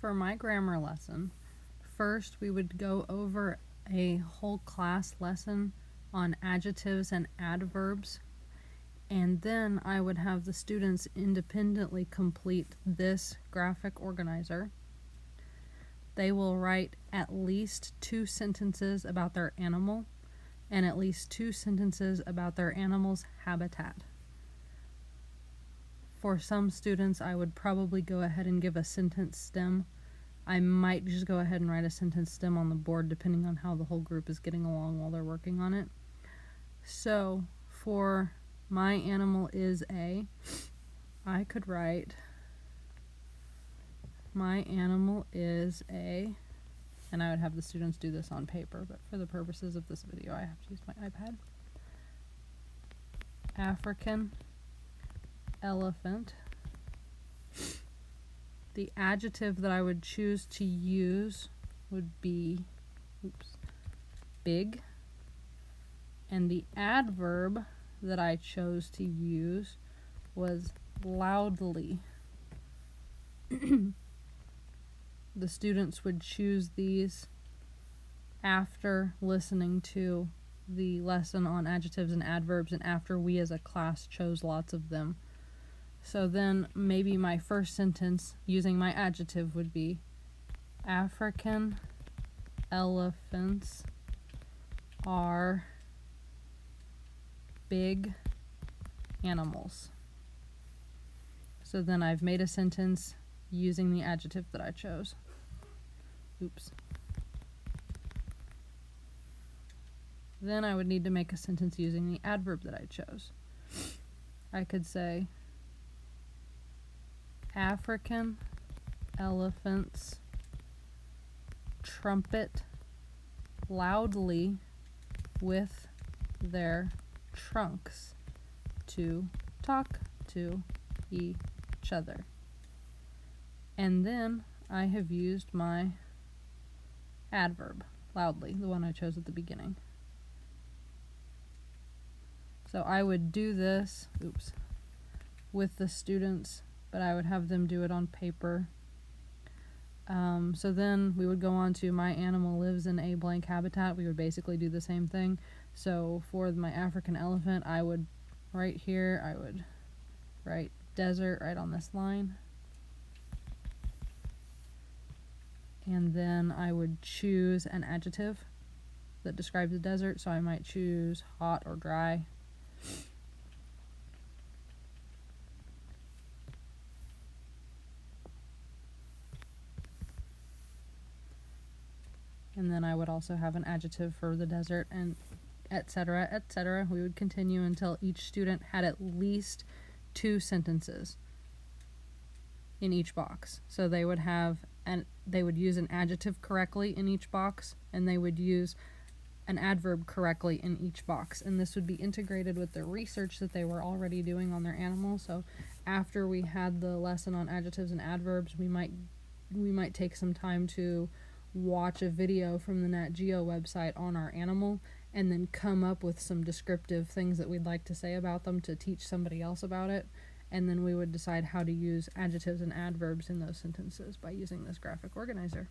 for my grammar lesson, first we would go over a whole class lesson on adjectives and adverbs, and then I would have the students independently complete this graphic organizer. They will write at least 2 sentences about their animal and at least 2 sentences about their animal's habitat. For some students, I would probably go ahead and give a sentence stem. I might just go ahead and write a sentence stem on the board depending on how the whole group is getting along while they're working on it. So for my animal is a, I could write my animal is a, and I would have the students do this on paper, but for the purposes of this video I have to use my iPad. African elephant. The adjective that I would choose to use would be big, and the adverb that I chose to use was loudly. The students would choose these after listening to the lesson on adjectives and adverbs and after we as a class chose lots of them. So then maybe my first sentence using my adjective would be African elephants are big animals. So then I've made a sentence using the adjective that I chose. Then I would need to make a sentence using the adverb that I chose. I could say African elephants trumpet loudly with their trunks to talk to each other. And then I have used my adverb, loudly, the one I chose at the beginning. So I would do this, with the students, but I would have them do it on paper. So then we would go on to my animal lives in a blank habitat. We would basically do the same thing. So for my African elephant, I would, right here, I would write desert right on this line. And then I would choose an adjective that describes the desert. So I might choose hot or dry. And then I would also have an adjective for the desert, and etc., etc. We would continue until each student had at least 2 sentences in each box. So they would use an adjective correctly in each box, and they would use an adverb correctly in each box. And this would be integrated with the research that they were already doing on their animal. So after we had the lesson on adjectives and adverbs, we might take some time to watch a video from the Nat Geo website on our animal and then come up with some descriptive things that we'd like to say about them to teach somebody else about it. And then we would decide how to use adjectives and adverbs in those sentences by using this graphic organizer.